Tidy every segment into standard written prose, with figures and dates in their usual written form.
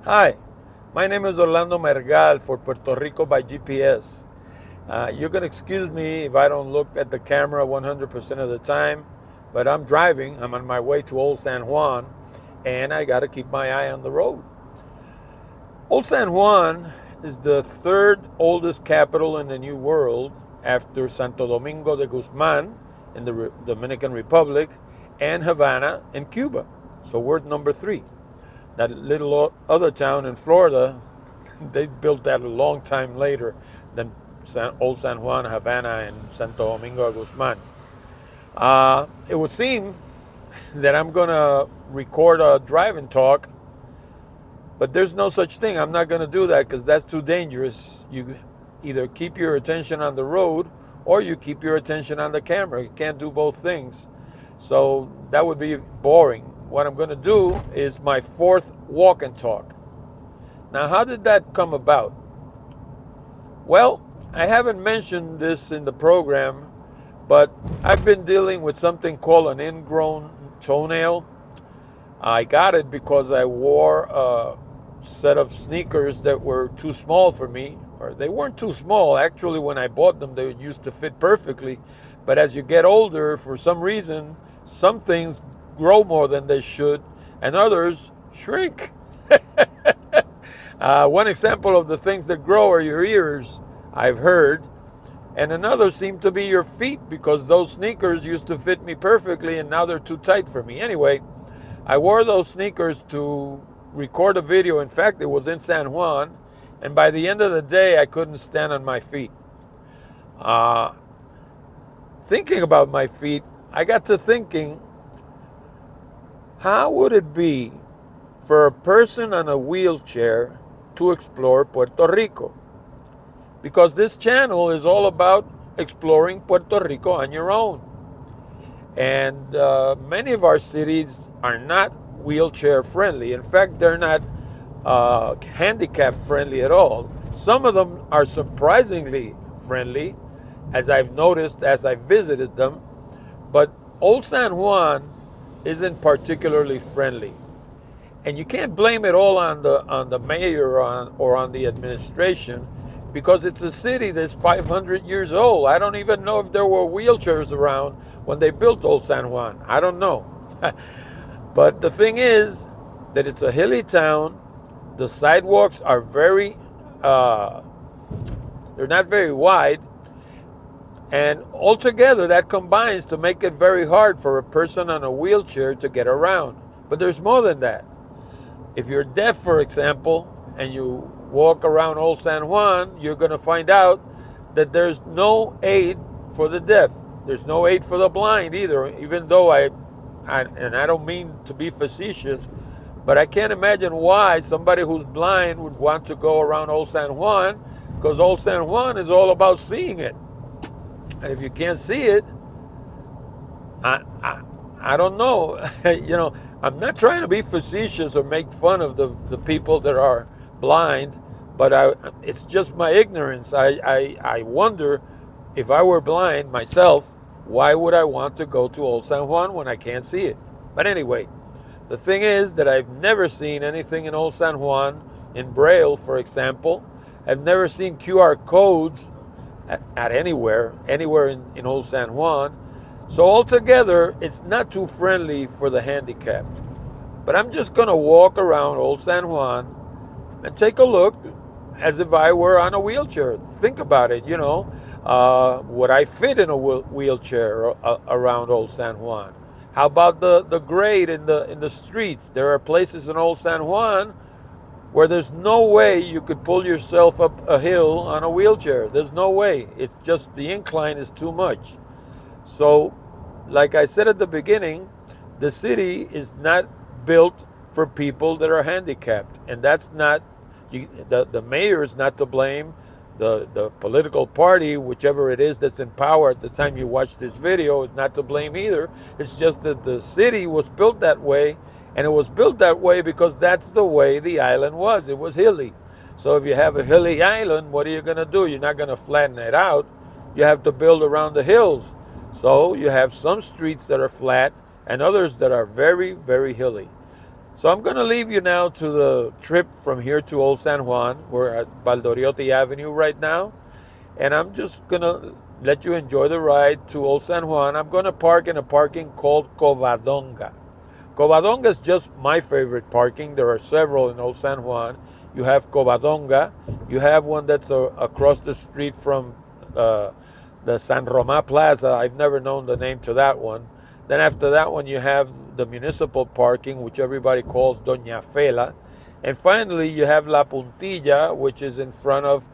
Hi, my name is Orlando Mergal for Puerto Rico by GPS. You can excuse me if I don't look at the camera 100% of the time, but I'm driving. I'm on my way to Old San Juan, and I got to keep my eye on the road. Old San Juan is the third oldest capital in the New World after Santo Domingo de Guzmán in the Dominican Republic and Havana in Cuba. So we're number three. That little other town in Florida, they built that a long time later than Old San Juan, Havana, and Santo Domingo de Guzmán. It would seem that I'm going to record a driving talk, but there's no such thing. I'm not going to do that because that's too dangerous. You either keep your attention on the road or you keep your attention on the camera. You can't do both things. So that would be boring. What I'm going to do is my fourth walk and talk. Now, how did that come about? Well, I haven't mentioned this in the program, but I've been dealing with something called an ingrown toenail. I got it because I wore a set of sneakers that were too small for me, or they weren't too small. Actually, when I bought them, they used to fit perfectly. But as you get older, for some reason, some things grow more than they should, and others shrink. One example of the things that grow are your ears, I've heard, and another seemed to be your feet because those sneakers used to fit me perfectly and now they're too tight for me. Anyway, I wore those sneakers to record a video. In fact, it was in San Juan, and by the end of the day, I couldn't stand on my feet. Thinking about my feet, I got to thinking, how would it be for a person on a wheelchair to explore Puerto Rico? Because this channel is all about exploring Puerto Rico on your own. And many of our cities are not wheelchair friendly. In fact, they're not handicap friendly at all. Some of them are surprisingly friendly, as I've noticed as I visited them. But Old San Juan isn't particularly friendly, and you can't blame it all on the mayor or on the administration, because it's a city that's 500 years old. I don't even know if there were wheelchairs around when they built Old San Juan. I don't know. But the thing is that it's a hilly town. The sidewalks are they're not very wide. And altogether, that combines to make it very hard for a person on a wheelchair to get around. But there's more than that. If you're deaf, for example, and you walk around Old San Juan, you're going to find out that there's no aid for the deaf. There's no aid for the blind either, even though and I don't mean to be facetious, but I can't imagine why somebody who's blind would want to go around Old San Juan, because Old San Juan is all about seeing it. And if you can't see it, I don't know. I'm not trying to be facetious or make fun of the people that are blind, but it's just my ignorance. I wonder, if I were blind myself, why would I want to go to Old San Juan when I can't see it? But anyway, the thing is that I've never seen anything in Old San Juan in Braille, for example. I've never seen QR codes at anywhere in Old San Juan. So altogether, it's not too friendly for the handicapped. But I'm just going to walk around Old San Juan and take a look as if I were on a wheelchair. Think about it, would I fit in a wheelchair around Old San Juan? How about the grade in the streets? There are places in Old San Juan where there's no way you could pull yourself up a hill on a wheelchair. There's no way. It's just the incline is too much. So, like I said at the beginning, the city is not built for people that are handicapped. And that's not, the mayor is not to blame. The political party, whichever it is that's in power at the time you watch this video, is not to blame either. It's just that the city was built that way. And it was built that way because that's the way the island was. It was hilly. So if you have a hilly island, what are you going to do? You're not going to flatten it out. You have to build around the hills. So you have some streets that are flat and others that are very, very hilly. So I'm going to leave you now to the trip from here to Old San Juan. We're at Valdoriotti Avenue right now. And I'm just going to let you enjoy the ride to Old San Juan. I'm going to park in a parking called Covadonga. Covadonga is just my favorite parking. There are several in Old San Juan. You have Covadonga. You have one that's across the street from the San Roma Plaza. I've never known the name to that one. Then after that one, you have the municipal parking, which everybody calls Doña Fela. And finally, you have La Puntilla, which is in front of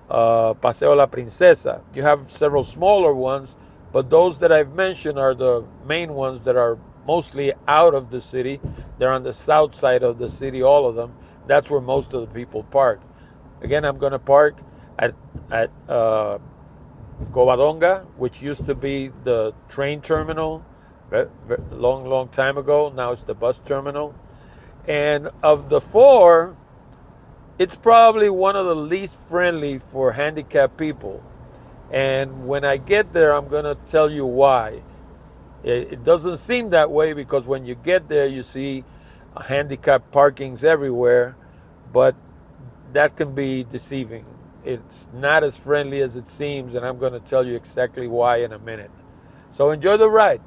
Paseo La Princesa. You have several smaller ones, but those that I've mentioned are the main ones that are mostly out of the city. They're on the south side of the city, all of them. That's where most of the people park. Again, I'm going to park at Covadonga, which used to be the train terminal long time ago. Now it's the bus terminal. And of the four, it's probably one of the least friendly for handicapped people. And when I get there, I'm going to tell you why. It doesn't seem that way because when you get there, you see handicapped parkings everywhere, but that can be deceiving. It's not as friendly as it seems, and I'm going to tell you exactly why in a minute. So enjoy the ride.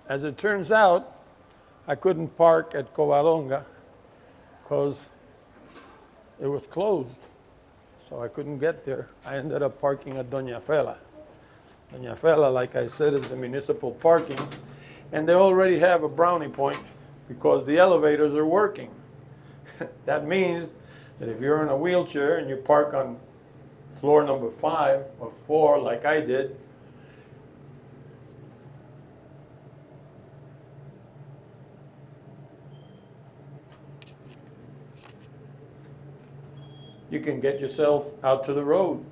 As it turns out, I couldn't park at Covadonga because it was closed. So I couldn't get there. I ended up parking at Doña Fela. Doña Fela, like I said, is the municipal parking. And they already have a brownie point because the elevators are working. That means that if you're in a wheelchair and you park on floor number 5 or 4 like I did, you can get yourself out to the road.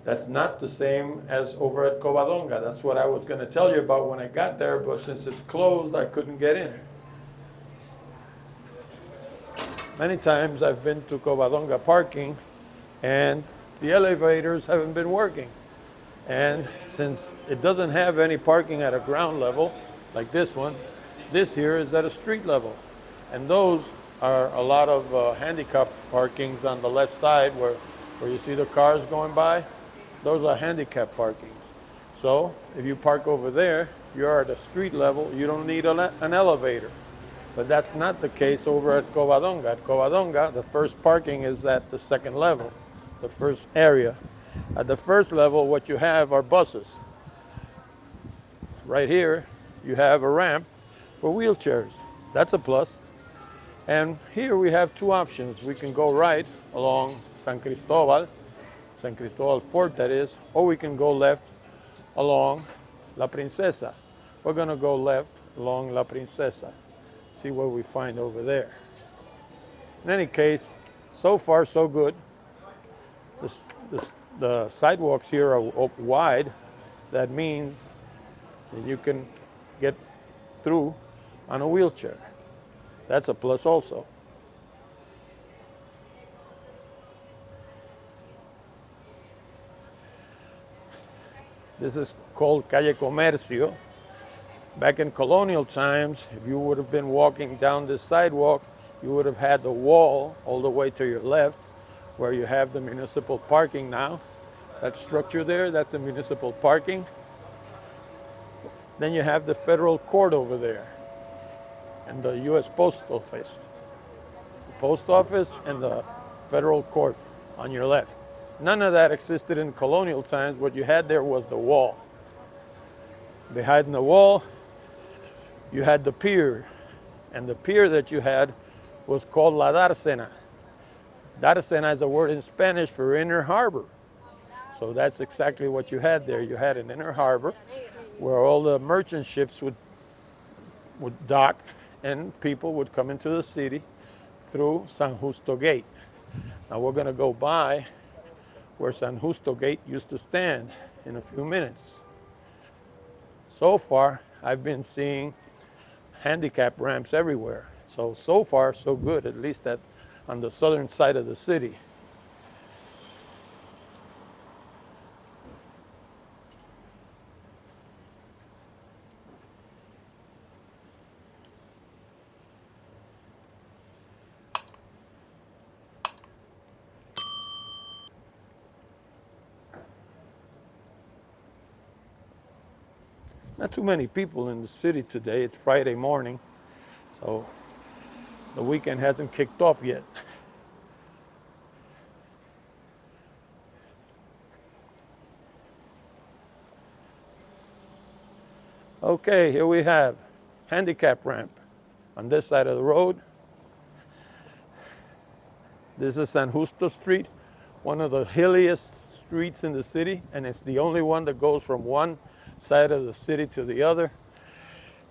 That's not the same as over at Covadonga. That's what I was going to tell you about when I got there, but since it's closed, I couldn't get in. Many times I've been to Covadonga parking, and the elevators haven't been working. And since it doesn't have any parking at a ground level, like this one, this here is at a street level. And those are a lot of handicap parkings on the left side where you see the cars going by. Those are handicap parkings. So if you park over there, you're at a street level, you don't need an elevator. But that's not the case over at Covadonga. At Covadonga, the first parking is at the second level, the first area. At the first level, what you have are buses. Right here, you have a ramp for wheelchairs. That's a plus. And here we have 2 options. We can go right along San Cristobal Fort that is, or we can go left along La Princesa. We're gonna go left along La Princesa, see what we find over there. In any case, so far so good. The sidewalks here are wide. That means that you can get through on a wheelchair. That's a plus also. This is called Calle Comercio. Back in colonial times, if you would have been walking down this sidewalk, you would have had the wall all the way to your left, where you have the municipal parking now. That structure there, that's the municipal parking. Then you have the federal court over there, and the U.S. Post Office. The post office and the federal court on your left. None of that existed in colonial times. What you had there was the wall. Behind the wall, you had the pier. And the pier that you had was called La Dársena. Dársena is a word in Spanish for inner harbor. So that's exactly what you had there. You had an inner harbor where all the merchant ships would dock and people would come into the city through San Justo Gate. Now we're going to go by where San Justo Gate used to stand in a few minutes. So far, I've been seeing handicap ramps everywhere. So far, so good, at least on the southern side of the city. Not too many people in the city today. It's Friday morning, so the weekend hasn't kicked off yet. Okay, here we have handicap ramp on this side of the road. This is San Justo Street, one of the hilliest streets in the city, and it's the only one that goes from one side of the city to the other.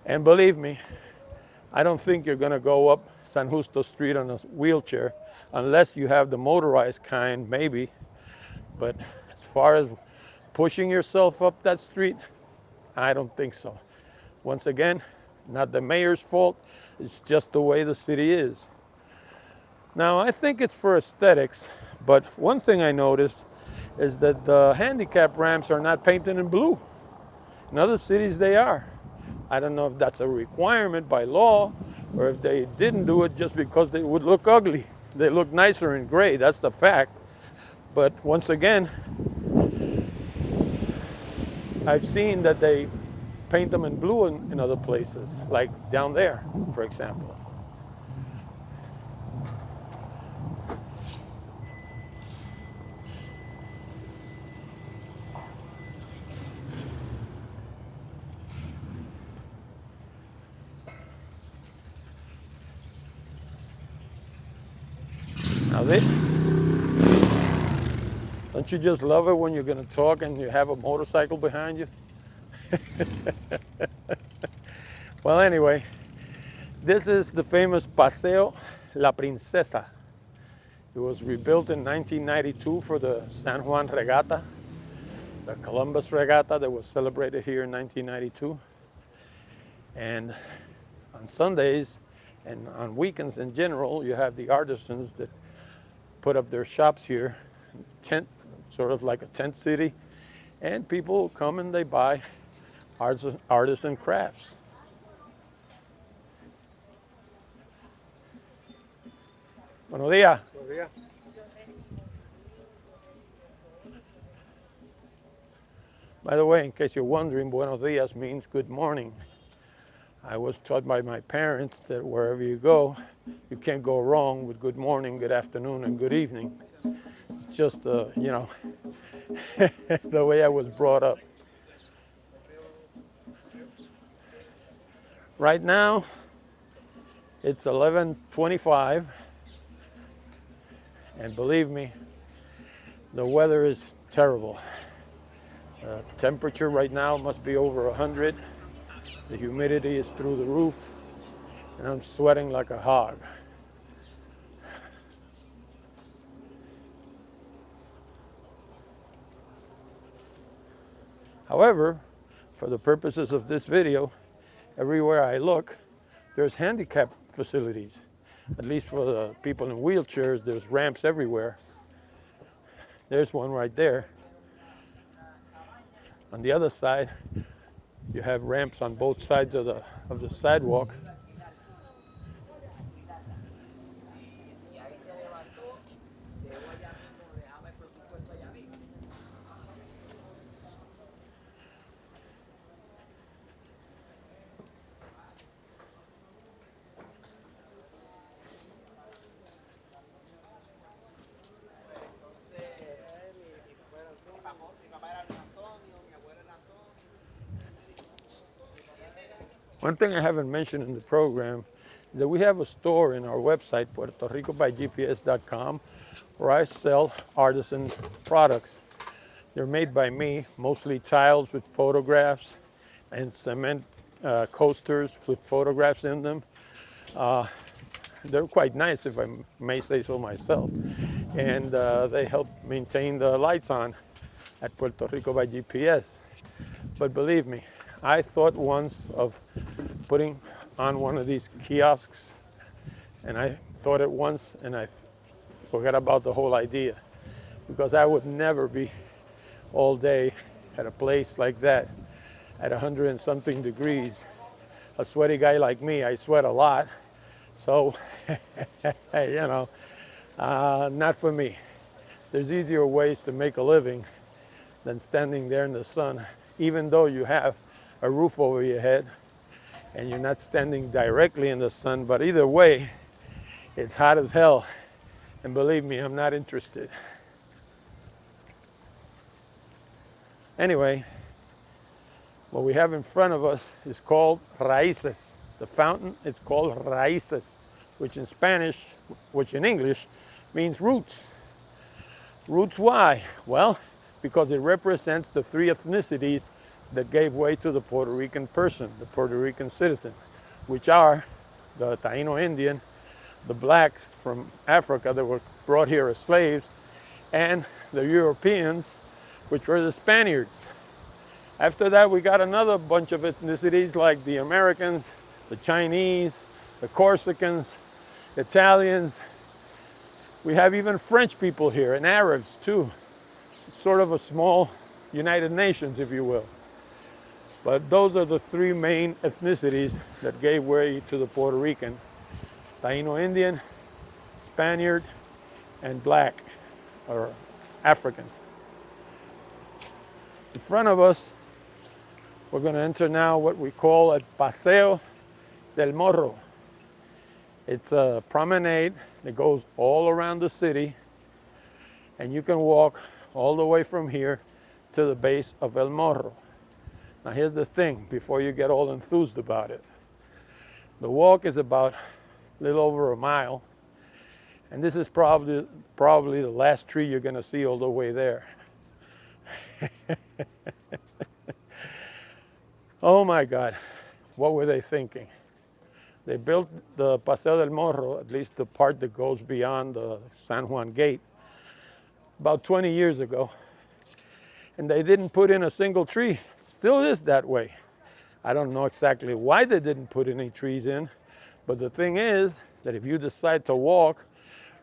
And believe me, I don't think you're going to go up San Justo Street on a wheelchair unless you have the motorized kind, maybe. But as far as pushing yourself up that street, I don't think so. Once again, not the mayor's fault. It's just the way the city is. Now, I think it's for aesthetics, but one thing I noticed is that the handicap ramps are not painted in blue. In other cities, they are. I don't know if that's a requirement by law or if they didn't do it just because they would look ugly. They look nicer in gray, that's the fact. But once again, I've seen that they paint them in blue in other places, like down there, for example. Now don't you just love it when you're going to talk and you have a motorcycle behind you? Well, anyway, this is the famous Paseo La Princesa. It was rebuilt in 1992 for the San Juan Regatta, the Columbus Regatta that was celebrated here in 1992. And on Sundays and on weekends in general, you have the artisans that put up their shops here, tent, sort of like a tent city, and people come and they buy artisan crafts. Buenos días. Buenos días. By the way, in case you're wondering, buenos dias means good morning. I was taught by my parents that wherever you go, you can't go wrong with good morning, good afternoon, and good evening. It's just, you know, the way I was brought up. Right now, it's 11:25, and believe me, the weather is terrible. The temperature right now must be over 100. The humidity is through the roof, and I'm sweating like a hog. However, for the purposes of this video, everywhere I look, there's handicap facilities. At least for the people in wheelchairs, there's ramps everywhere. There's one right there. On the other side, you have ramps on both sides of the sidewalk. One thing I haven't mentioned in the program is that we have a store in our website, PuertoRicoByGPS.com, where I sell artisan products. They're made by me, mostly tiles with photographs and cement coasters with photographs in them. They're quite nice, if I may say so myself. And they help maintain the lights on at Puerto Rico by GPS. But believe me, I thought once of putting on one of these kiosks, and I thought it once and I forgot about the whole idea, because I would never be all day at a place like that at 100 and something degrees. A sweaty guy like me, I sweat a lot, so you know, not for me. There's easier ways to make a living than standing there in the sun, even though you have a roof over your head and you're not standing directly in the sun. But either way, it's hot as hell, and believe me, I'm not interested. Anyway, what we have in front of us is called raíces. The fountain, it's called raíces, which in Spanish, which in English means roots. Roots why? Well, because it represents the three ethnicities that gave way to the Puerto Rican person, the Puerto Rican citizen, which are the Taino Indian, the blacks from Africa that were brought here as slaves, and the Europeans, which were the Spaniards. After that, we got another bunch of ethnicities like the Americans, the Chinese, the Corsicans, Italians. We have even French people here, and Arabs too. It's sort of a small United Nations, if you will. But those are the three main ethnicities that gave way to the Puerto Rican: Taino Indian, Spaniard, and black, or African. In front of us, We're going to enter now what we call a Paseo del Morro. It's a promenade that goes all around the city, and you can walk all the way from here to the base of El Morro. Now here's the thing, before you get all enthused about it. The walk is about a little over a mile, and this is probably the last tree you're going to see all the way there. Oh my God, what were they thinking? They built the Paseo del Morro, at least the part that goes beyond the San Juan gate, about 20 years ago. And they didn't put in a single tree. Still is that way. I don't know exactly why they didn't put any trees in, but the thing is that if you decide to walk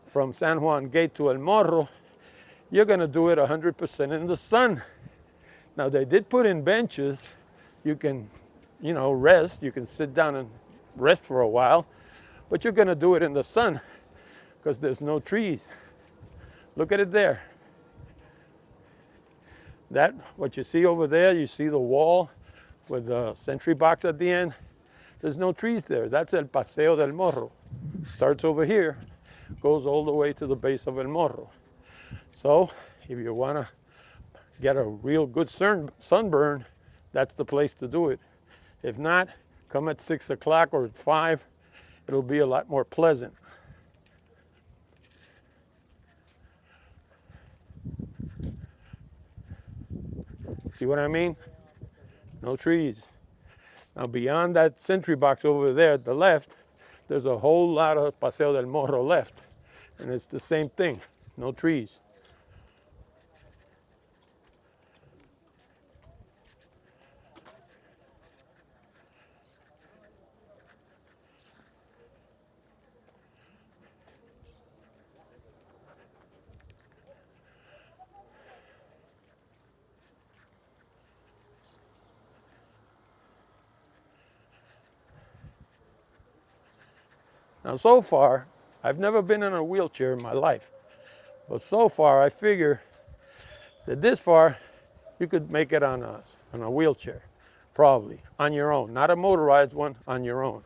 from San Juan gate to El Morro, you're going to do it 100% in the sun. Now they did put in benches. You can, rest. You can sit down and rest for a while, but you're going to do it in the sun because there's no trees. Look at it there. That, what you see over there, you see the wall with the sentry box at the end. There's no trees there. That's El Paseo del Morro. Starts over here, goes all the way to the base of El Morro. So if you want to get a real good sunburn, that's the place to do it. If not, come at 6 o'clock or at 5. It'll be a lot more pleasant. See what I mean? No trees. Now beyond that sentry box over there at the left, there's a whole lot of Paseo del Morro left. And it's the same thing, no trees. Now, so far, I've never been in a wheelchair in my life, but so far I figure that this far you could make it on a wheelchair, probably, on your own. Not a motorized one, on your own.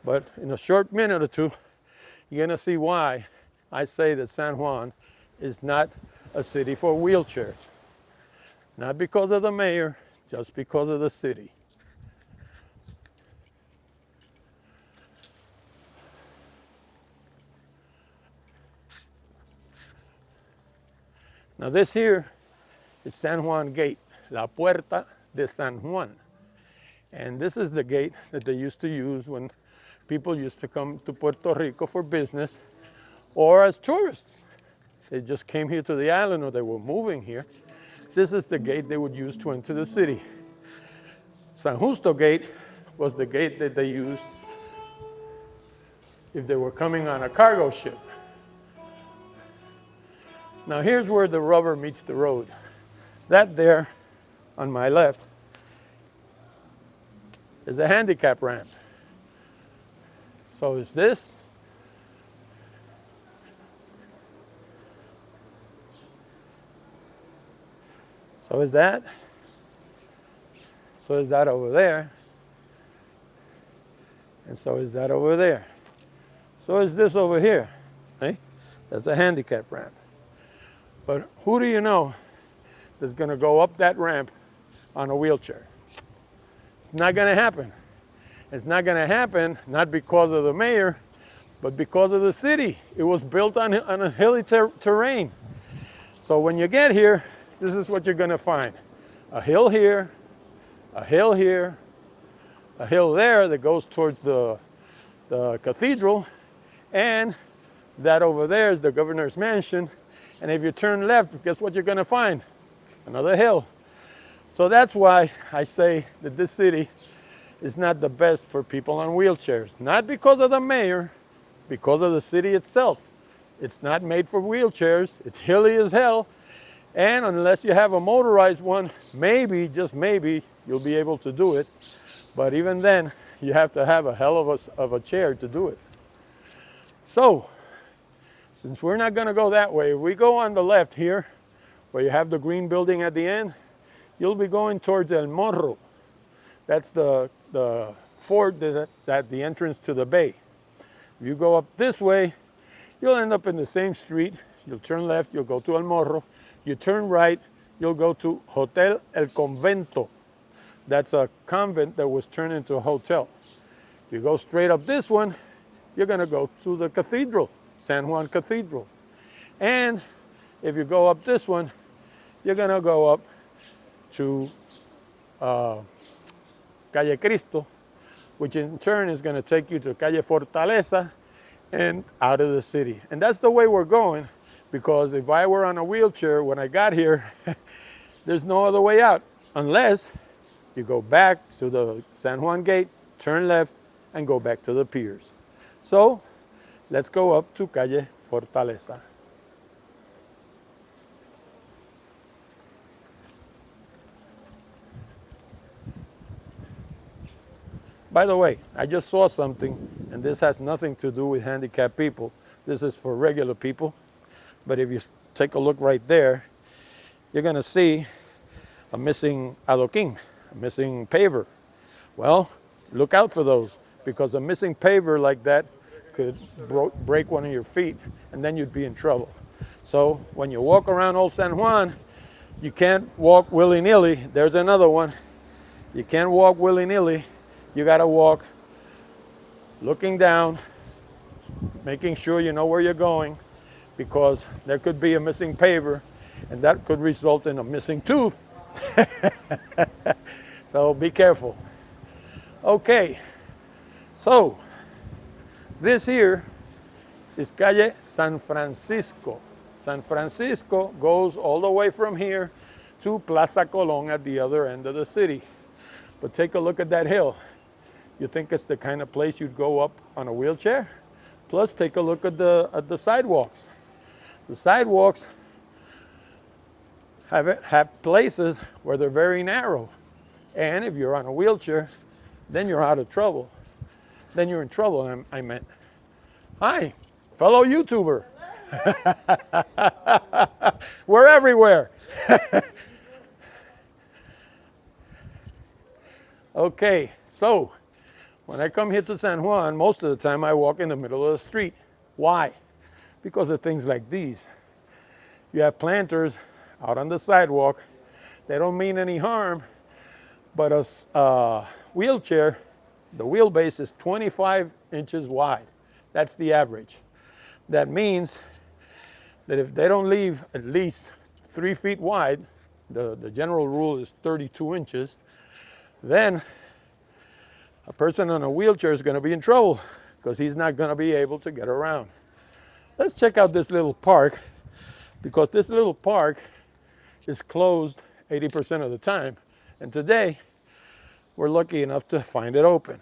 But in a short minute or two, you're going to see why I say that San Juan is not a city for wheelchairs. Not because of the mayor, just because of the city. Now this here is San Juan Gate, La Puerta de San Juan. And this is the gate that they used to use when people used to come to Puerto Rico for business or as tourists. They just came here to the island or they were moving here. This is the gate they would use to enter the city. San Justo Gate was the gate that they used if they were coming on a cargo ship. Now here's where the rubber meets the road. That there, on my left, is a handicap ramp. So is this. So is that. So is that over there. And so is that over there. So is this over here. Eh? That's a handicap ramp. But who do you know that's going to go up that ramp on a wheelchair? It's not going to happen. It's not going to happen not because of the mayor, but because of the city. It was built on a hilly terrain. So when you get here, this is what you're going to find. A hill here, a hill here, a hill there that goes towards the cathedral, and that over there is the governor's mansion. And if you turn left, guess what you're going to find? Another hill. So that's why I say that this city is not the best for people on wheelchairs. Not because of the mayor, because of the city itself. It's not made for wheelchairs. It's hilly as hell. And unless you have a motorized one, maybe, just maybe, you'll be able to do it. But even then, you have to have a hell of a chair to do it. So, since we're not going to go that way, if we go on the left here, where you have the green building at the end, you'll be going towards El Morro. That's the fort that's at the entrance to the bay. If you go up this way, you'll end up in the same street. You'll turn left, you'll go to El Morro. You turn right, you'll go to Hotel El Convento. That's a convent that was turned into a hotel. You go straight up this one, you're going to go to the cathedral, San Juan Cathedral. And if you go up this one, you're going to go up to Calle Cristo, which in turn is going to take you to Calle Fortaleza and out of the city. And that's the way we're going, because if I were on a wheelchair when I got here, there's no other way out unless you go back to the San Juan gate, turn left, and go back to the piers. So let's go up to Calle Fortaleza. By the way, I just saw something, and this has nothing to do with handicapped people. This is for regular people. But if you take a look right there, you're going to see a missing adoquin, a missing paver. Well, look out for those, because a missing paver like that could break one of your feet, and then you'd be in trouble. So when you walk around Old San Juan, you can't walk willy-nilly. There's another one. You can't walk willy-nilly. You got to walk looking down, making sure you know where you're going, because there could be a missing paver, and that could result in a missing tooth. So be careful. Okay, so this here is Calle San Francisco. San Francisco goes all the way from here to Plaza Colón at the other end of the city. But take a look at that hill. You think it's the kind of place you'd go up on a wheelchair? Plus, take a look at the sidewalks. The sidewalks have places where they're very narrow. And if you're on a wheelchair, then you're out of trouble. Then you're in trouble, I meant. Hi, fellow YouTuber. We're everywhere. Okay, so when I come here to San Juan, most of the time I walk in the middle of the street. Why? Because of things like these. You have planters out on the sidewalk. They don't mean any harm, but a wheelchair, the wheelbase is 25 inches wide. That's the average. That means that if they don't leave at least 3 feet wide, the general rule is 32 inches, then a person on a wheelchair is going to be in trouble because he's not going to be able to get around. Let's check out this little park, because this little park is closed 80% of the time. And today, we're lucky enough to find it open.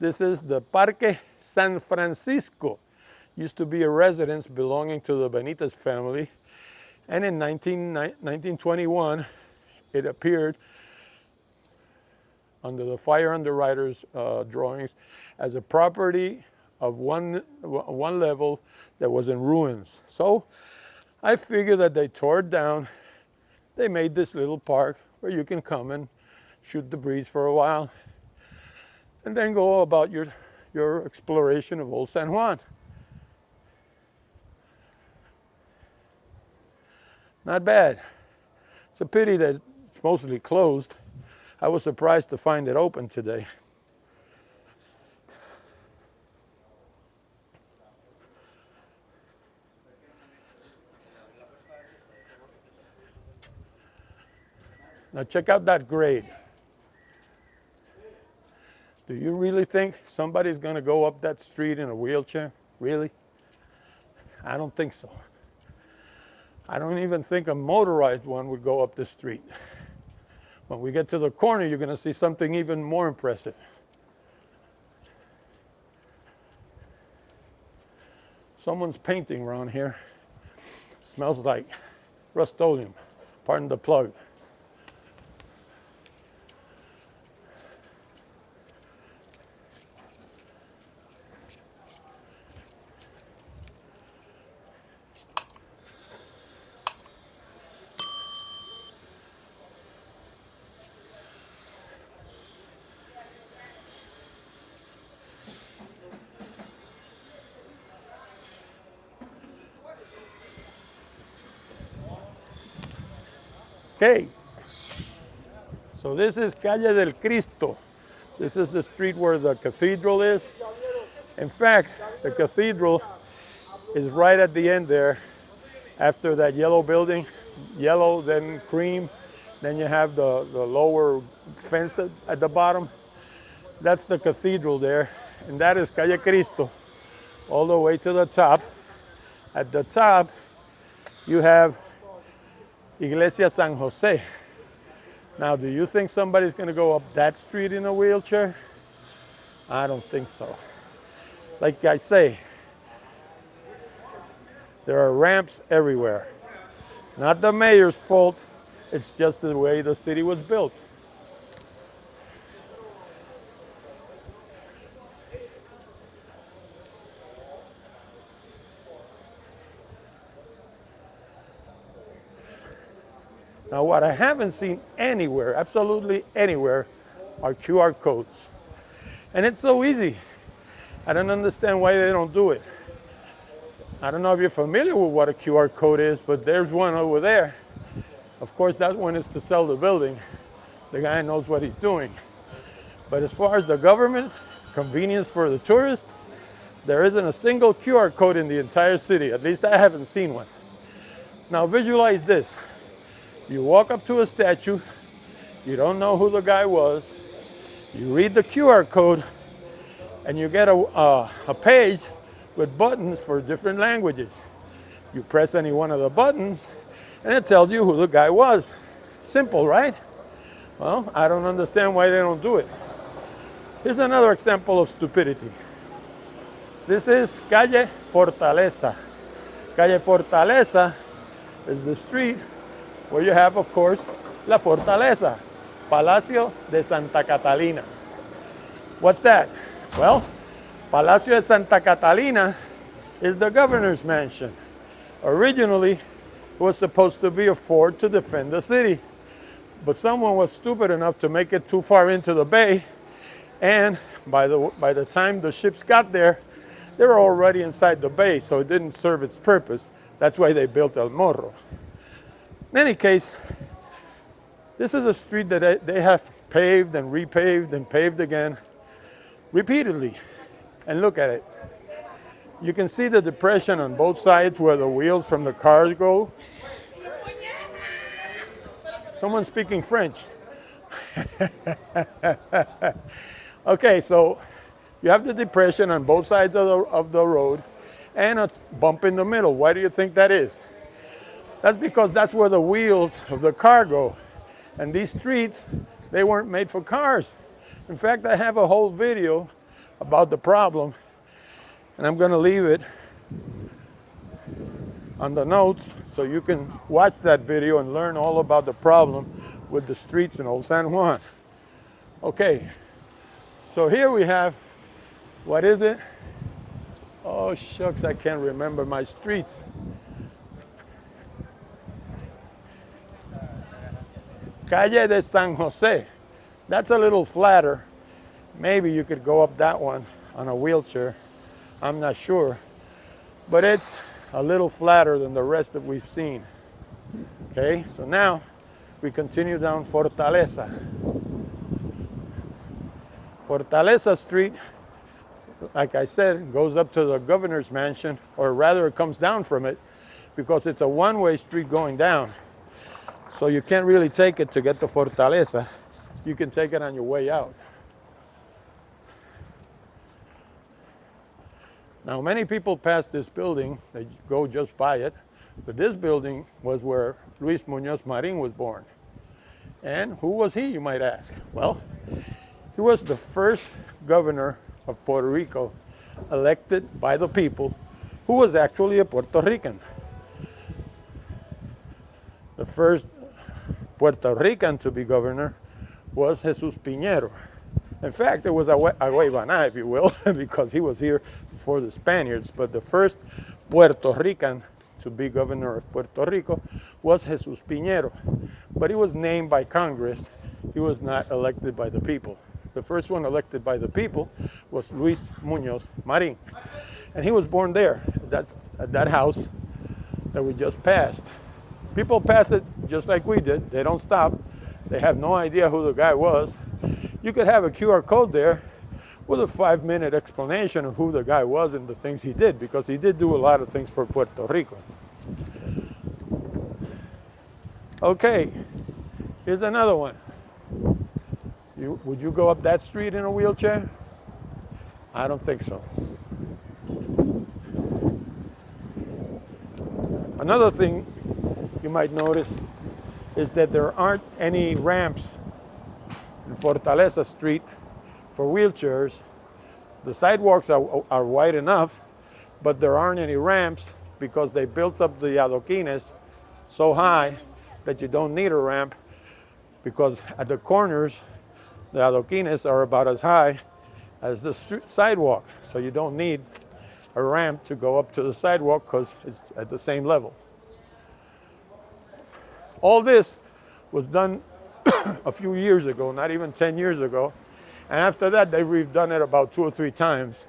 This is the Parque San Francisco. Used to be a residence belonging to the Benitez family. And in 1921, it appeared under the fire underwriter's drawings as a property of one level that was in ruins. So I figured that they tore it down. They made this little park where you can come and shoot the breeze for a while and then go about your exploration of Old San Juan. Not bad. It's a pity that it's mostly closed. I was surprised to find it open today. Now check out that grade. Do you really think somebody's going to go up that street in a wheelchair? Really? I don't think so. I don't even think a motorized one would go up this street. When we get to the corner, you're going to see something even more impressive. Someone's painting around here. Smells like Rust-Oleum. Pardon the plug. Okay, so this is Calle del Cristo. This is the street where the cathedral is. In fact, the cathedral is right at the end there, after that yellow building, yellow, then cream, then you have the lower fence at the bottom. That's the cathedral there, and that is Calle Cristo, all the way to the top. At the top, you have Iglesia San Jose. Now, do you think somebody's going to go up that street in a wheelchair? I don't think so. Like I say, there are ramps everywhere. Not the mayor's fault, it's just the way the city was built. Now, what I haven't seen anywhere, absolutely anywhere, are QR codes. And it's so easy. I don't understand why they don't do it. I don't know if you're familiar with what a QR code is, but there's one over there. Of course, that one is to sell the building. The guy knows what he's doing. But as far as the government, convenience for the tourist, there isn't a single QR code in the entire city. At least I haven't seen one. Now visualize this. You walk up to a statue, you don't know who the guy was, you read the QR code, and you get a page with buttons for different languages. You press any one of the buttons, and it tells you who the guy was. Simple, right? Well, I don't understand why they don't do it. Here's another example of stupidity. This is Calle Fortaleza. Calle Fortaleza is the street where you have, of course, La Fortaleza, Palacio de Santa Catalina. What's that? Well, Palacio de Santa Catalina is the governor's mansion. Originally, it was supposed to be a fort to defend the city, but someone was stupid enough to make it too far into the bay, and by the time the ships got there, they were already inside the bay, so it didn't serve its purpose. That's why they built El Morro. In any case, this is a street that they have paved and repaved and paved again repeatedly. And look at it. You can see the depression on both sides where the wheels from the cars go. Someone's speaking French. Okay, so you have the depression on both sides of the road and a bump in the middle. Why do you think that is? That's because that's where the wheels of the car go. And these streets, they weren't made for cars. In fact, I have a whole video about the problem, and I'm going to leave it on the notes so you can watch that video and learn all about the problem with the streets in Old San Juan. Okay, so here we have, what is it? Oh shucks, I can't remember my streets. Calle de San Jose. That's a little flatter. Maybe you could go up that one on a wheelchair. I'm not sure. But it's a little flatter than the rest that we've seen. Okay, so now we continue down Fortaleza. Fortaleza Street, like I said, goes up to the governor's mansion, or rather it comes down from it because it's a one-way street going down. So you can't really take it to get to Fortaleza. You can take it on your way out. Now, many people pass this building, they go just by it, but this building was where Luis Muñoz Marin was born. And who was he, you might ask? Well, he was the first governor of Puerto Rico elected by the people, who was actually a Puerto Rican. The first Puerto Rican to be governor was Jesus Piñero. In fact, it was Agüeybaná, if you will, because he was here before the Spaniards. But the first Puerto Rican to be governor of Puerto Rico was Jesus Piñero. But he was named by Congress. He was not elected by the people. The first one elected by the people was Luis Muñoz Marin. And he was born there, at that house that we just passed. People pass it just like we did. They don't stop. They have no idea who the guy was. You could have a QR code there with a 5-minute explanation of who the guy was and the things he did, because he did do a lot of things for Puerto Rico. Okay, here's another one. Would you go up that street in a wheelchair? I don't think so. Another thing you might notice is that there aren't any ramps in Fortaleza Street for wheelchairs. The sidewalks are wide enough, but there aren't any ramps because they built up the adoquines so high that you don't need a ramp, because at the corners, the adoquines are about as high as the sidewalk. So you don't need a ramp to go up to the sidewalk because it's at the same level. All this was done a few years ago, not even 10 years ago. And after that, they've redone it about 2 or 3 times,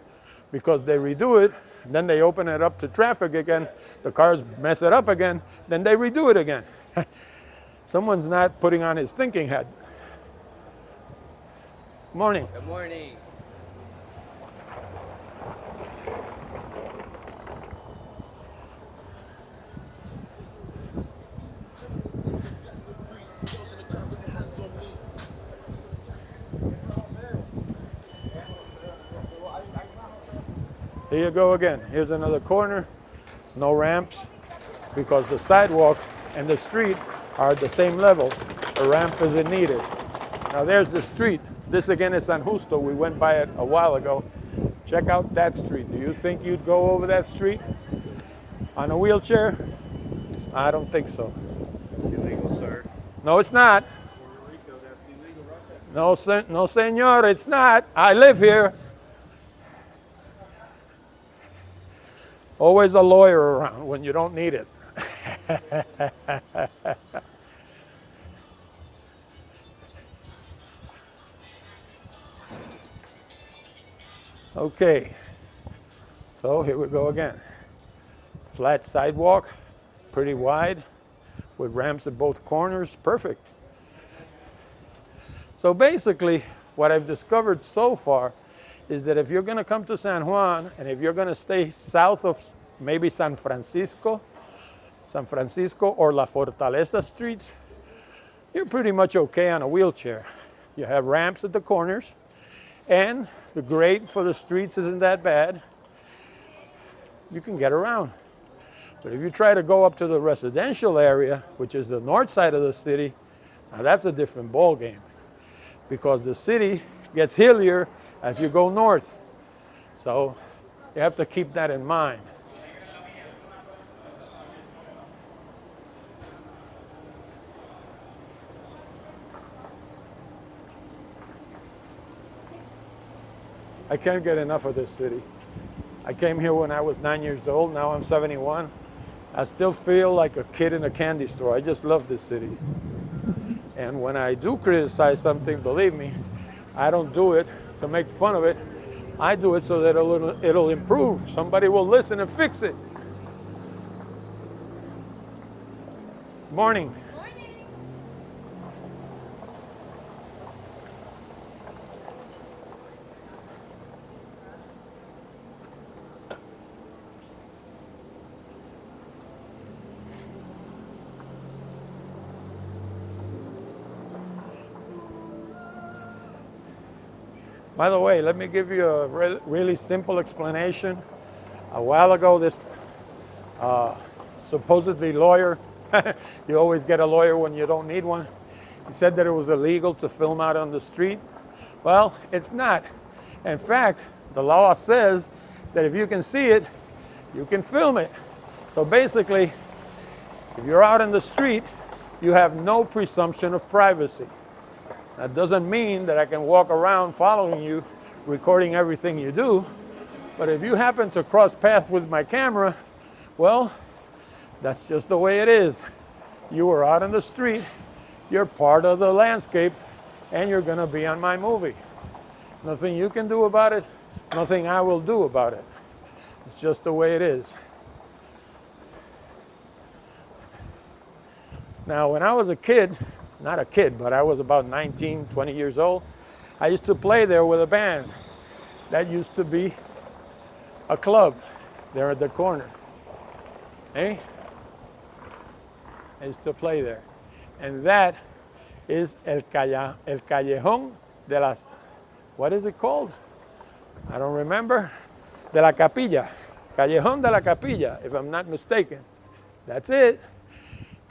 because they redo it, then they open it up to traffic again, the cars mess it up again, then they redo it again. Someone's not putting on his thinking hat. Morning. Good morning. Here you go again. Here's another corner. No ramps, because the sidewalk and the street are at the same level. A ramp isn't needed. Now there's the street. This again is San Justo. We went by it a while ago. Check out that street. Do you think you'd go over that street on a wheelchair? I don't think so. It's illegal, sir. No, it's not. Puerto Rico, that's illegal right there. No, senor, it's not. I live here. Always a lawyer around when you don't need it. Okay, so here we go again. Flat sidewalk, pretty wide, with ramps at both corners, perfect. So basically, what I've discovered so far is that if you're going to come to San Juan, and if you're going to stay south of maybe San Francisco or La Fortaleza streets, you're pretty much okay on a wheelchair. You have ramps at the corners, and the grade for the streets isn't that bad. You can get around. But if you try to go up to the residential area, which is the north side of the city, now that's a different ball game, because the city gets hillier as you go north. So you have to keep that in mind. I can't get enough of this city. I came here when I was 9 years old. Now I'm 71. I still feel like a kid in a candy store. I just love this city. And when I do criticize something, believe me, I don't do it to make fun of it. I do it so that it'll improve. Somebody will listen and fix it. Morning. By the way, let me give you a really simple explanation. A while ago, this supposedly lawyer, you always get a lawyer when you don't need one, he said that it was illegal to film out on the street. Well, it's not. In fact, the law says that if you can see it, you can film it. So basically, if you're out in the street, you have no presumption of privacy. That doesn't mean that I can walk around following you, recording everything you do. But if you happen to cross paths with my camera, well, that's just the way it is. You were out in the street, you're part of the landscape, and you're going to be on my movie. Nothing you can do about it, nothing I will do about it. It's just the way it is. Now, when I was a kid, not a kid, but I was about 19, 20 years old, I used to play there with a band. That used to be a club there at the corner. Eh? I used to play there. And that is El Callejón de las, what is it called? I don't remember. De la Capilla. Callejón de la Capilla, if I'm not mistaken. That's it.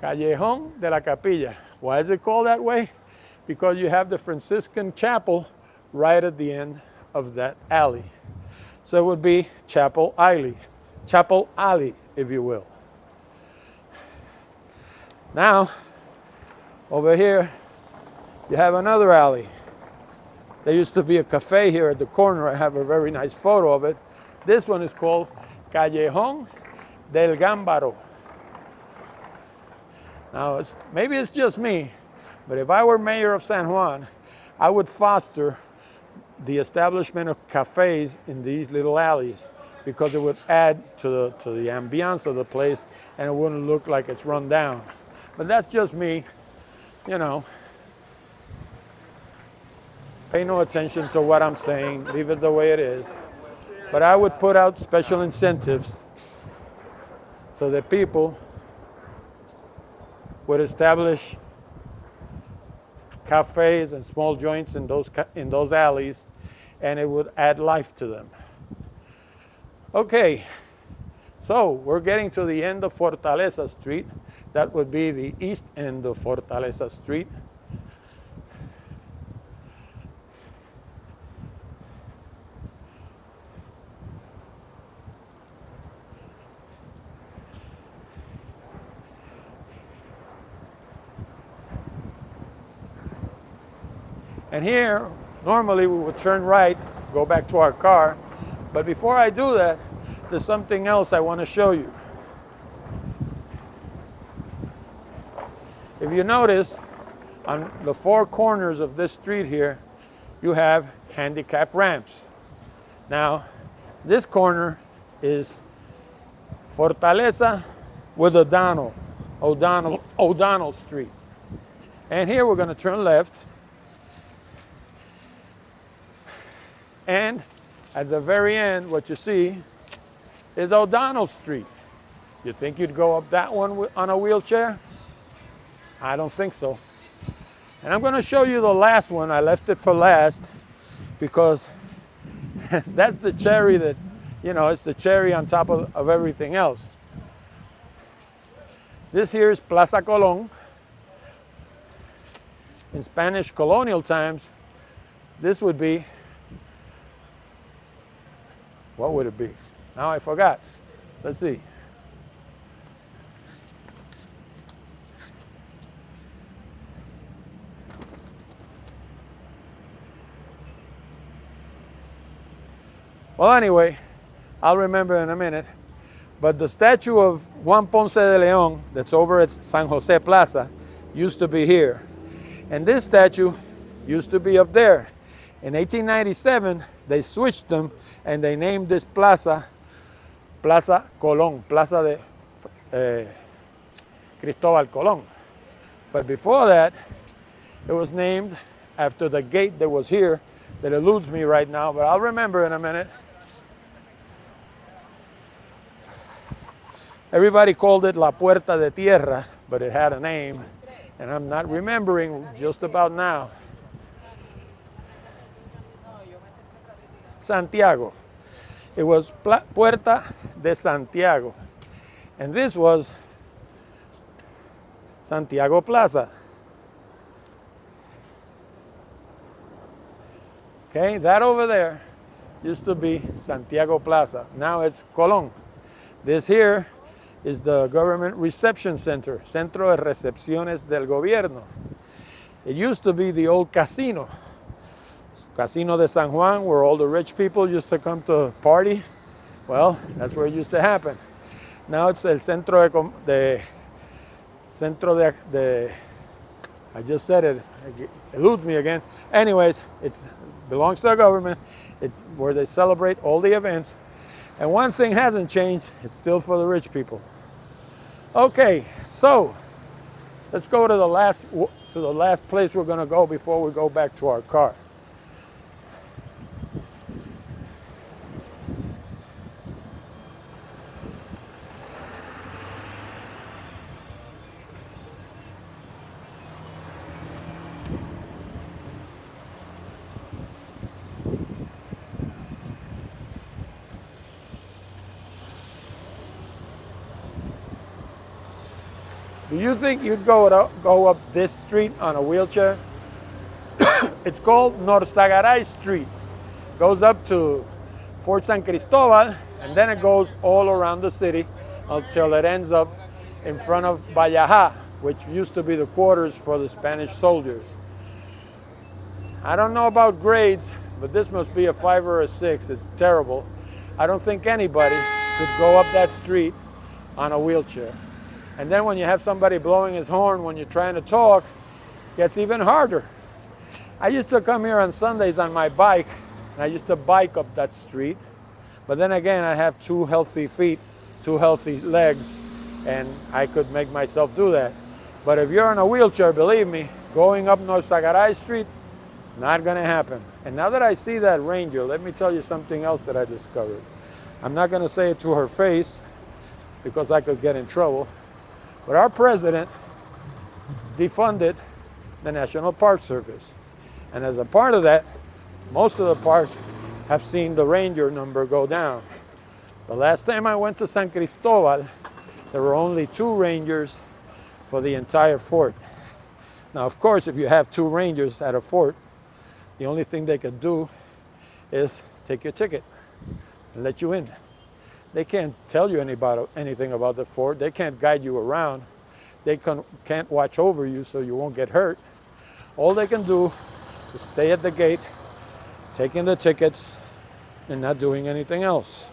Callejón de la Capilla. Why is it called that way? Because you have the Franciscan chapel right at the end of that alley. So it would be Chapel Alley, if you will. Now, over here, you have another alley. There used to be a cafe here at the corner. I have a very nice photo of it. This one is called Callejón del Gámbaro. Now, maybe it's just me, but if I were mayor of San Juan, I would foster the establishment of cafes in these little alleys because it would add to the ambiance of the place and it wouldn't look like it's run down. But that's just me, you know. Pay no attention to what I'm saying, leave it the way it is. But I would put out special incentives so that people would establish cafes and small joints in those alleys, and it would add life to them. Okay, so we're getting to the end of Fortaleza Street. That would be the east end of Fortaleza Street. And here, normally we would turn right, go back to our car. But before I do that, there's something else I want to show you. If you notice, on the four corners of this street here, you have handicap ramps. Now, this corner is Fortaleza with O'Donnell Street. And here we're going to turn left. And at the very end, what you see is O'Donnell Street. You think you'd go up that one on a wheelchair? I don't think so. And I'm going to show you the last one. I left it for last because that's the cherry that, you know, it's the cherry on top of everything else. This here is Plaza Colón. In Spanish colonial times, this would be, what would it be? Now I forgot. Let's see. Well, anyway, I'll remember in a minute. But the statue of Juan Ponce de León that's over at San Jose Plaza used to be here. And this statue used to be up there. In 1897, they switched them and they named this plaza Plaza Colón, Plaza de Cristóbal Colón. But before that, it was named after the gate that was here that eludes me right now, but I'll remember in a minute. Everybody called it La Puerta de Tierra, but it had a name, and I'm not remembering just about now. Santiago. It was Puerta de Santiago. And this was Santiago Plaza. Okay, that over there used to be Santiago Plaza. Now it's Colón. This here is the government reception center, Centro de Recepciones del Gobierno. It used to be the old casino. Casino de San Juan, where all the rich people used to come to party. Well, that's where it used to happen. Now it's el Centro de I just said it eludes me again. Anyways, it belongs to the government. It's where they celebrate all the events. And one thing hasn't changed, it's still for the rich people. Okay, so Let's go to the last place we're going to go before we go back to our car. Do you think you'd go up this street on a wheelchair? It's called Norzagaray Street. Goes up to Fort San Cristobal, and then it goes all around the city until it ends up in front of Vallaja, which used to be the quarters for the Spanish soldiers. I don't know about grades, but this must be a 5 or a 6. It's terrible. I don't think anybody could go up that street on a wheelchair. And then when you have somebody blowing his horn when you're trying to talk, it gets even harder. I used to come here on Sundays on my bike, and I used to bike up that street. But then again, I have 2 healthy feet, 2 healthy legs, and I could make myself do that. But if you're in a wheelchair, believe me, going up Norzagaray Street, it's not gonna happen. And now that I see that ranger, let me tell you something else that I discovered. I'm not gonna say it to her face, because I could get in trouble. But our president defunded the National Park Service. And as a part of that, most of the parks have seen the ranger number go down. The last time I went to San Cristobal, there were only 2 rangers for the entire fort. Now, of course, if you have 2 rangers at a fort, the only thing they could do is take your ticket and let you in. They can't tell you anything about the fort. They can't guide you around. They can't watch over you so you won't get hurt. All they can do is stay at the gate, taking the tickets, and not doing anything else.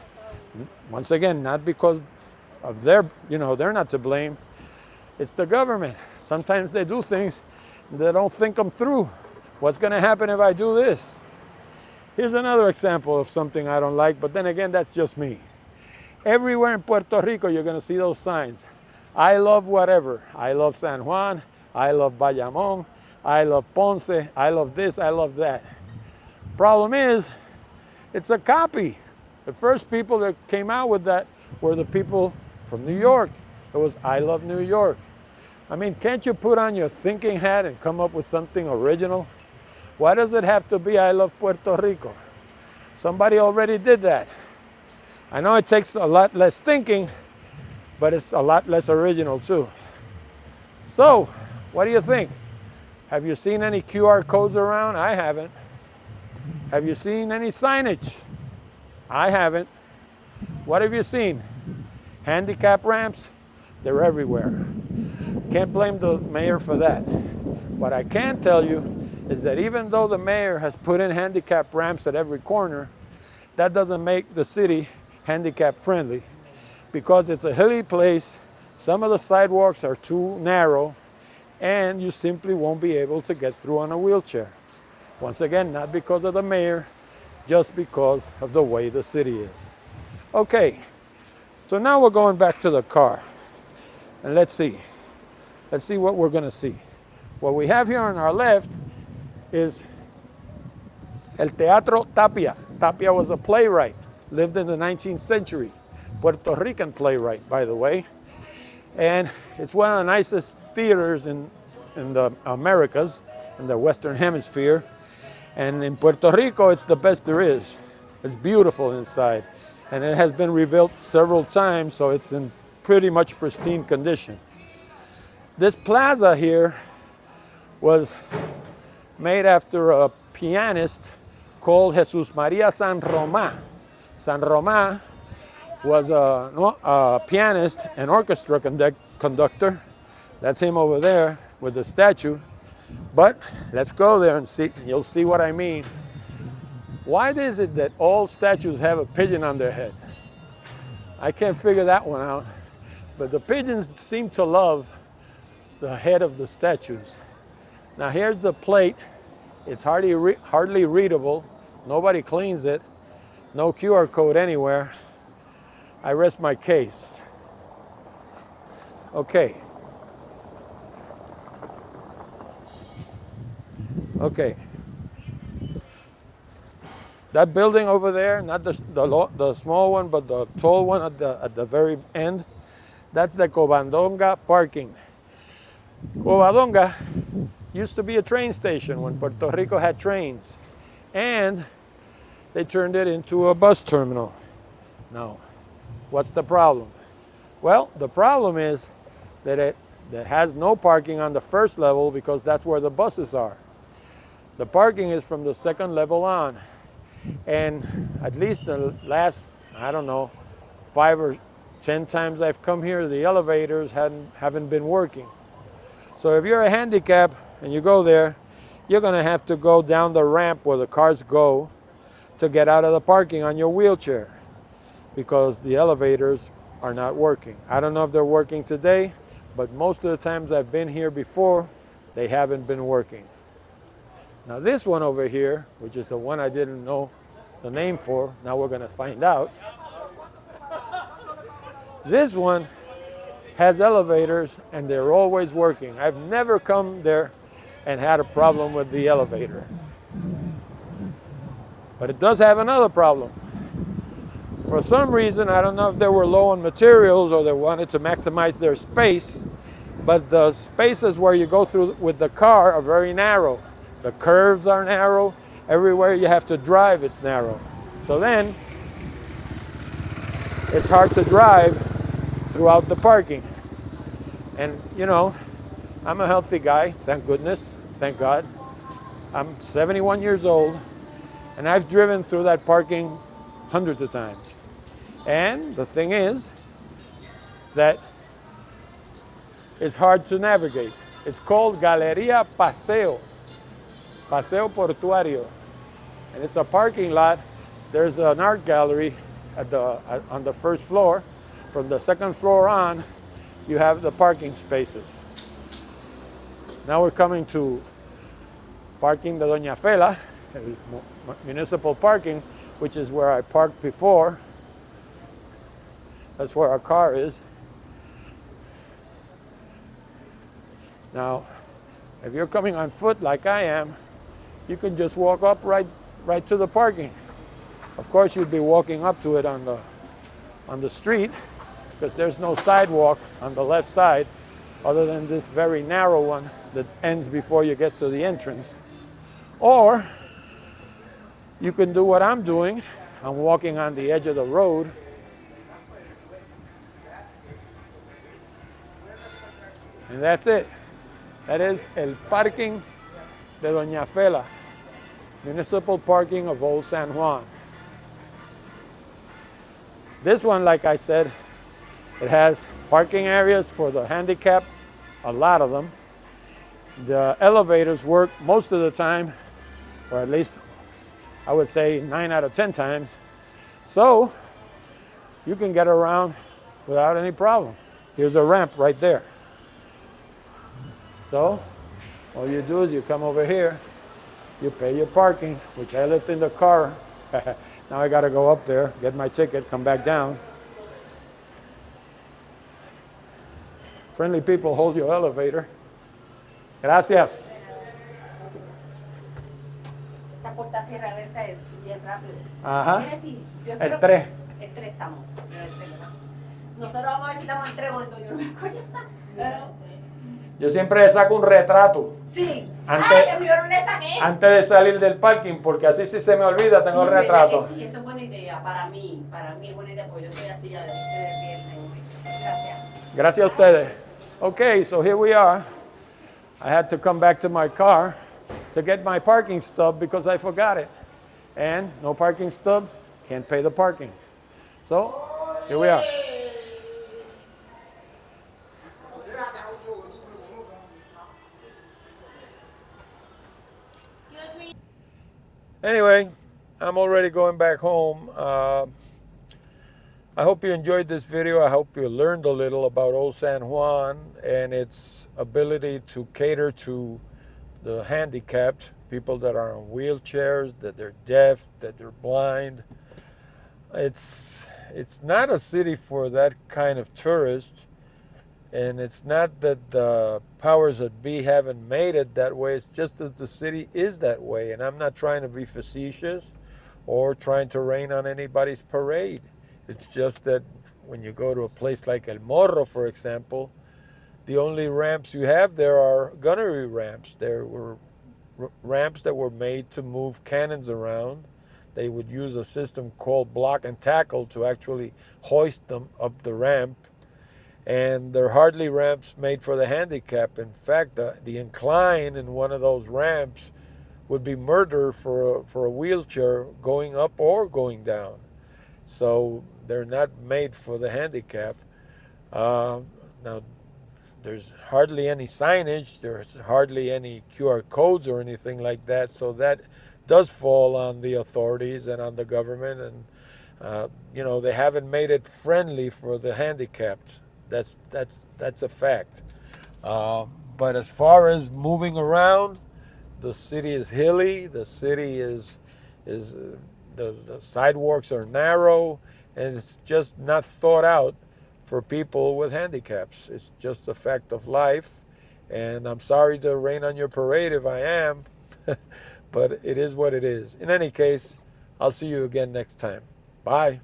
Once again, not because of they're not to blame. It's the government. Sometimes they do things and they don't think them through. What's going to happen if I do this? Here's another example of something I don't like, but then again, that's just me. Everywhere in Puerto Rico, you're going to see those signs. I love whatever. I love San Juan. I love Bayamón. I love Ponce. I love this. I love that. Problem is, it's a copy. The first people that came out with that were the people from New York. It was I love New York. I mean, can't you put on your thinking hat and come up with something original? Why does it have to be I love Puerto Rico? Somebody already did that. I know it takes a lot less thinking, but it's a lot less original too. So, what do you think? Have you seen any QR codes around? I haven't. Have you seen any signage? I haven't. What have you seen? Handicap ramps? They're everywhere. Can't blame the mayor for that. What I can tell you is that even though the mayor has put in handicap ramps at every corner, that doesn't make the city handicap friendly, because it's a hilly place. Some of the sidewalks are too narrow, and you simply won't be able to get through on a wheelchair. Once again, not because of the mayor, just because of the way the city is. Okay, so now we're going back to the car, and let's see what we're going to see. What we have here on our left is El Teatro Tapia. Tapia was a playwright, lived in the 19th century, Puerto Rican playwright, by the way. And it's one of the nicest theaters in the Americas, in the Western Hemisphere. And in Puerto Rico, it's the best there is. It's beautiful inside. And it has been rebuilt several times, so it's in pretty much pristine condition. This plaza here was made after a pianist called Jesus Maria San Román. San Román was a pianist and orchestra conductor. That's him over there with the statue. But let's go there and see. You'll see what I mean. Why is it that all statues have a pigeon on their head? I can't figure that one out. But the pigeons seem to love the head of the statues. Now here's the plate. It's hardly readable. Nobody cleans it. No QR code anywhere. I rest my case. Okay. Okay. That building over there, not the small one, but the tall one at the very end, that's the Covadonga parking. Covadonga used to be a train station when Puerto Rico had trains, and they turned it into a bus terminal. Now, what's the problem? Well, the problem is that it has no parking on the first level because that's where the buses are. The parking is from the second level on. And at least the last, I don't know, 5 or 10 times I've come here, the elevators haven't been working. So if you're a handicap and you go there, you're going to have to go down the ramp where the cars go to get out of the parking on your wheelchair because the elevators are not working. I don't know if they're working today, but most of the times I've been here before, they haven't been working. Now this one over here, which is the one I didn't know the name for, now we're going to find out. This one has elevators and they're always working. I've never come there and had a problem with the elevator. But it does have another problem. For some reason, I don't know if they were low on materials or they wanted to maximize their space, but the spaces where you go through with the car are very narrow. The curves are narrow. Everywhere you have to drive, it's narrow. So then, it's hard to drive throughout the parking. And you know, I'm a healthy guy, thank goodness, thank God. I'm 71 years old, and I've driven through that parking hundreds of times. And the thing is that it's hard to navigate. It's called Galeria Paseo Portuario. And it's a parking lot. There's an art gallery on the first floor. From the second floor on, you have the parking spaces. Now we're coming to parking de Doña Fela, municipal parking, which is where I parked before. That's where our car is. Now, if you're coming on foot like I am, you can just walk up right to the parking. Of course, you'd be walking up to it on the street because there's no sidewalk on the left side other than this very narrow one that ends before you get to the entrance. Or you can do what I'm doing. I'm walking on the edge of the road. And that's it. That is el parking de Doña Fela, municipal parking of Old San Juan. This one, like I said, it has parking areas for the handicapped, a lot of them. The elevators work most of the time, or at least I would say 9 out of 10 times. So you can get around without any problem. Here's a ramp right there. So all you do is you come over here, you pay your parking, which I left in the car. Now I got to go up there, get my ticket, come back down. Friendly people hold your elevator. Gracias. Esta puerta y reversa es bien rápido. Ajá. Mire, sí, yo El espero 3. que- El 3 estamos. Nosotros vamos a ver si estamos en 3 gordos, yo no me acuerdo. Pero, Yo siempre saco un retrato sí. Antes- Ay, yo no le saqué. antes de salir del parking, porque así si se me olvida tengo el Sí, ¿verdad retrato. que sí, eso es buena idea. Para mí es buena idea, porque yo soy así, ya de ese de viernes. Gracias. Gracias a ustedes. Okay, so here we are. I had to come back to my car to get my parking stub because I forgot it. And no parking stub, can't pay the parking. So here we are. Anyway, I'm already going back home. I hope you enjoyed this video. I hope you learned a little about Old San Juan and its ability to cater to the handicapped, people that are on wheelchairs, that they're deaf, that they're blind. It's not a city for that kind of tourist. And it's not that the powers that be haven't made it that way, it's just that the city is that way. And I'm not trying to be facetious or trying to rain on anybody's parade. It's just that when you go to a place like El Morro, for example, the only ramps you have there are gunnery ramps. There were ramps that were made to move cannons around. They would use a system called block and tackle to actually hoist them up the ramp. And they're hardly ramps made for the handicap. In fact, the incline in one of those ramps would be murder for a wheelchair going up or going down. So they're not made for the handicap. Now, there's hardly any signage, there's hardly any QR codes or anything like that, so that does fall on the authorities and on the government, and they haven't made it friendly for the handicapped. That's a fact. But as far as moving around, the city is hilly. The city the sidewalks are narrow, and it's just not thought out for people with handicaps. It's just a fact of life, and I'm sorry to rain on your parade if I am, but it is what it is. In any case, I'll see you again next time. Bye.